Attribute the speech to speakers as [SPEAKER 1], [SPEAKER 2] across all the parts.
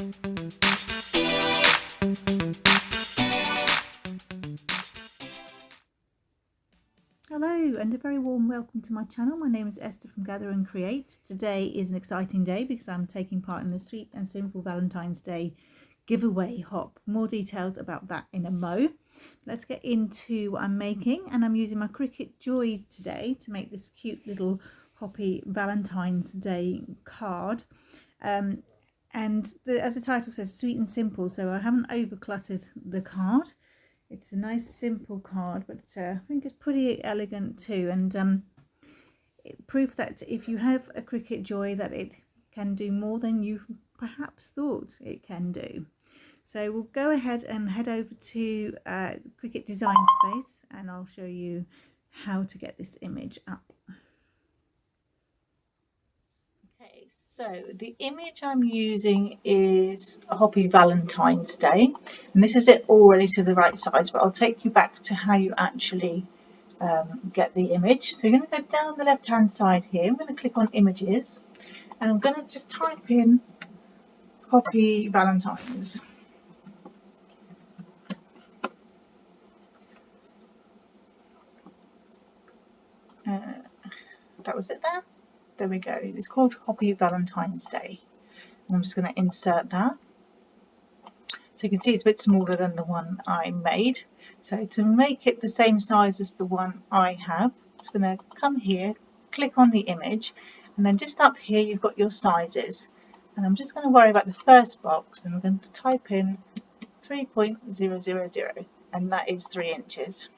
[SPEAKER 1] Hello and a very warm welcome to my channel. My name is Esther from Gather and Create. Today is an exciting day because I'm taking part in the Sweet and Simple Valentine's Day giveaway hop. More details about that in a mo. Let's get into what I'm making, and I'm using my Cricut Joy today to make this cute little hoppy Valentine's Day card. As the title says, sweet and simple, so I haven't over cluttered the card. It's a nice simple card, but I think it's pretty elegant too, and proof that if you have a Cricut Joy that it can do more than you perhaps thought it can do. So we'll go ahead and head over to Cricut Design Space, and I'll show you how to get this image up. Okay, so the image I'm using is a Hoppy Valentine's Day, and this is it already to the right size, but I'll take you back to how you actually get the image. So you're going to go down the left hand side here. I'm going to click on images, and I'm going to just type in Hoppy Valentines. That was it there. There we go. It's called Hoppy Valentine's Day. And I'm just going to insert that. So you can see it's a bit smaller than the one I made. So to make it the same size as the one I have, I'm just going to come here, click on the image, and then just up here you've got your sizes. And I'm just going to worry about the first box, and I'm going to type in 3.000, and that is 3 inches.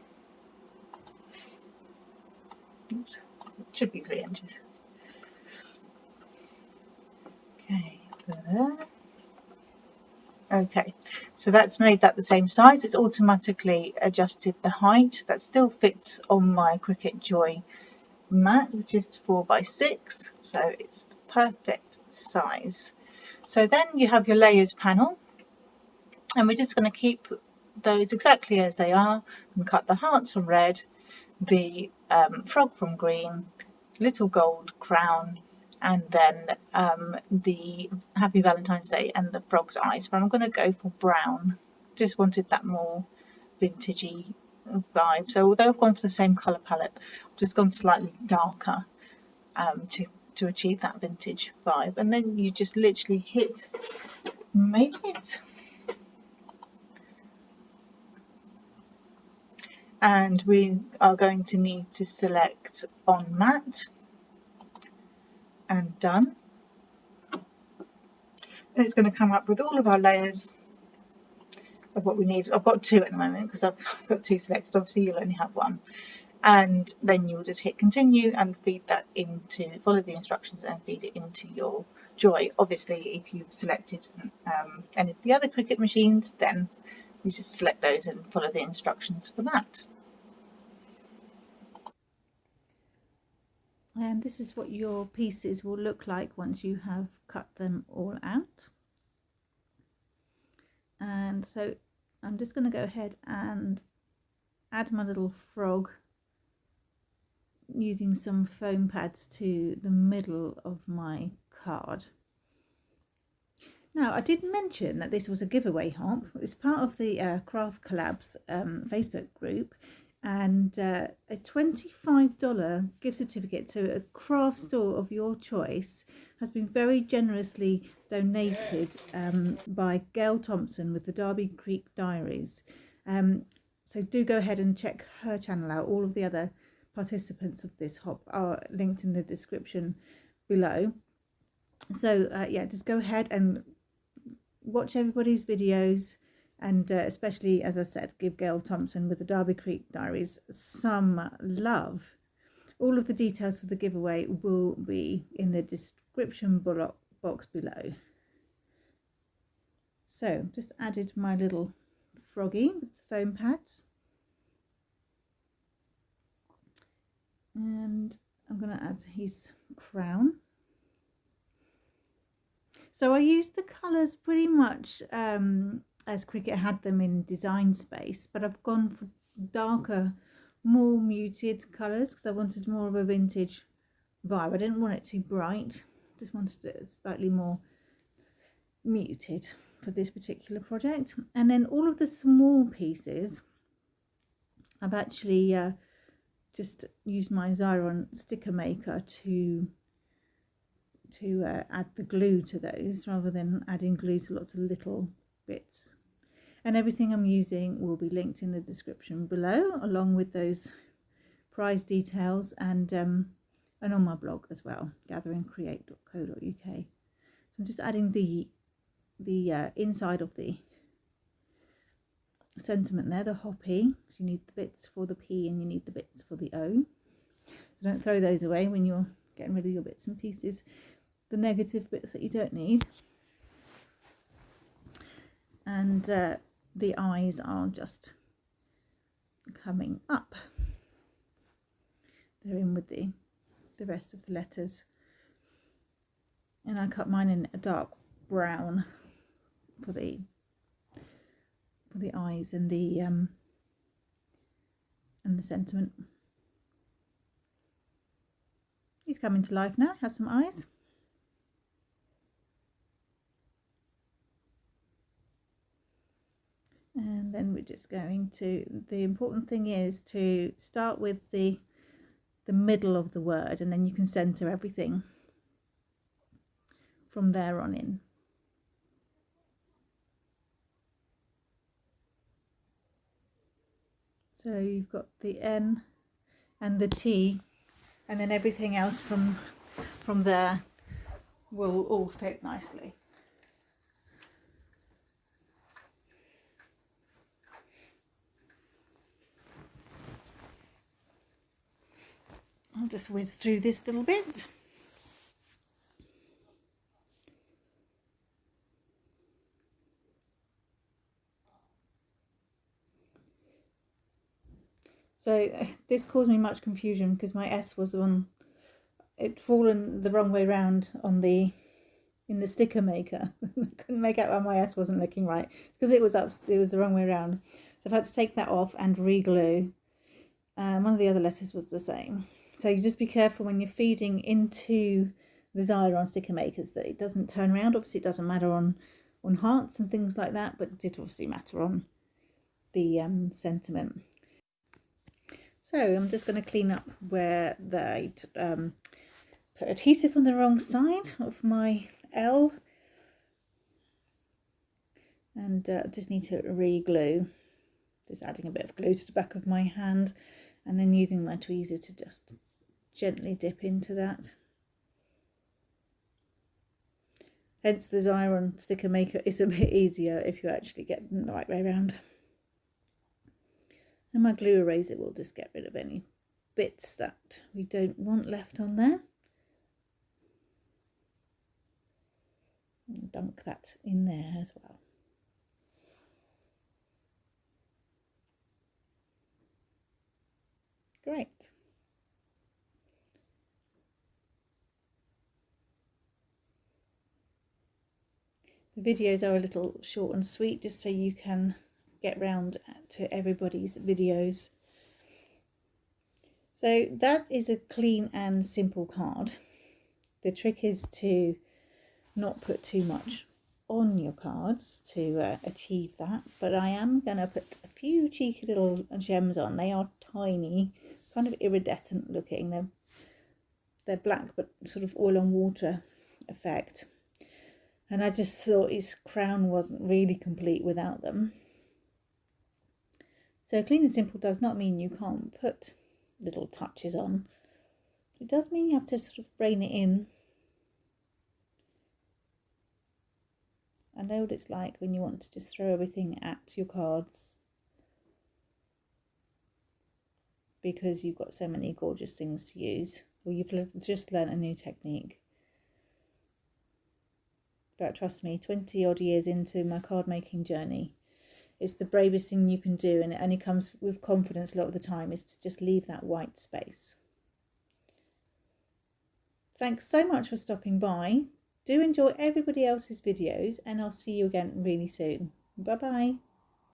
[SPEAKER 1] Oops, it should be 3 inches. Okay, there. Okay, so that's made that the same size. It's automatically adjusted the height. That still fits on my Cricut Joy mat, which is 4x6, so it's the perfect size. So then you have your layers panel, and we're just going to keep those exactly as they are and cut the hearts from red, the frog from green, little gold crown, and then the Happy Valentine's Day and the frog's eyes. But I'm going to go for brown. Just wanted that more vintagey vibe. So although I've gone for the same colour palette, I've just gone slightly darker to achieve that vintage vibe. And then you just literally hit make it. And we are going to need to select on mat and done. Then it's going to come up with all of our layers of what we need. I've got 2 at the moment because I've got 2 selected. Obviously you'll only have 1, and then you'll just hit continue and feed that into, follow the instructions and feed it into your Joy. Obviously if you've selected any of the other Cricut machines, then you just select those and follow the instructions for that. And this is what your pieces will look like once you have cut them all out. And so I'm just going to go ahead and add my little frog using some foam pads to the middle of my card. Now, I did mention that this was a giveaway hop. It's part of the Craft Collabs Facebook group, and a $25 gift certificate to a craft store of your choice has been very generously donated by Gale Thompson with the Derby Creek Diaries. So do go ahead and check her channel out. All of the other participants of this hop are linked in the description below. So yeah, just go ahead and watch everybody's videos. And especially, as I said, give Gale Thompson with the Derby Creek Diaries some love. All of the details for the giveaway will be in the description box below. So, just added my little froggy with the foam pads. And I'm going to add his crown. So I used the colours pretty much as Cricut had them in Design Space, but I've gone for darker, more muted colours because I wanted more of a vintage vibe. I didn't want it too bright, just wanted it slightly more muted for this particular project. And then all of the small pieces I've actually just used my Xyron sticker maker to add the glue to those, rather than adding glue to lots of little bits. And everything I'm using will be linked in the description below, along with those prize details, and on my blog as well, gatheringcreate.co.uk. So I'm just adding the inside of the sentiment there, the hoppy. You need the bits for the P and you need the bits for the O. So don't throw those away when you're getting rid of your bits and pieces, the negative bits that you don't need. And the eyes are just coming up. They're in with the rest of the letters. And I cut mine in a dark brown for the eyes and the sentiment. He's coming to life now, has some eyes. And then we're just going to, the important thing is to start with the middle of the word, and then you can center everything from there on in. So you've got the N and the T, and then everything else from there will all fit nicely. I'll just whiz through this little bit. So this caused me much confusion because my S was the one, it'd fallen the wrong way round on in the sticker maker. I couldn't make out why my S wasn't looking right because it was the wrong way round. So I've had to take that off and re-glue. One of the other letters was the same. So you just be careful when you're feeding into the Xyron sticker makers that it doesn't turn around. Obviously it doesn't matter on hearts and things like that, but it did obviously matter on the sentiment. So I'm just going to clean up where they put adhesive on the wrong side of my L, and just need to re-glue, just adding a bit of glue to the back of my hand and then using my tweezer to just gently dip into that. Hence the Xyron sticker maker is a bit easier if you actually get them the right way around. And my glue eraser will just get rid of any bits that we don't want left on there. And dunk that in there as well. Great. The videos are a little short and sweet, just so you can get round to everybody's videos. So that is a clean and simple card. The trick is to not put too much on your cards to achieve that, but I am going to put a few cheeky little gems on. They are tiny, kind of iridescent looking. They're black but sort of oil on water effect, and I just thought his crown wasn't really complete without them. So clean and simple does not mean you can't put little touches on. It does mean you have to sort of rein it in. I know what it's like when you want to just throw everything at your cards because you've got so many gorgeous things to use, or you've just learnt a new technique. But trust me, 20 odd years into my card making journey, it's the bravest thing you can do, and it only comes with confidence a lot of the time, is to just leave that white space. Thanks so much for stopping by. Do enjoy everybody else's videos, and I'll see you again really soon. Bye bye.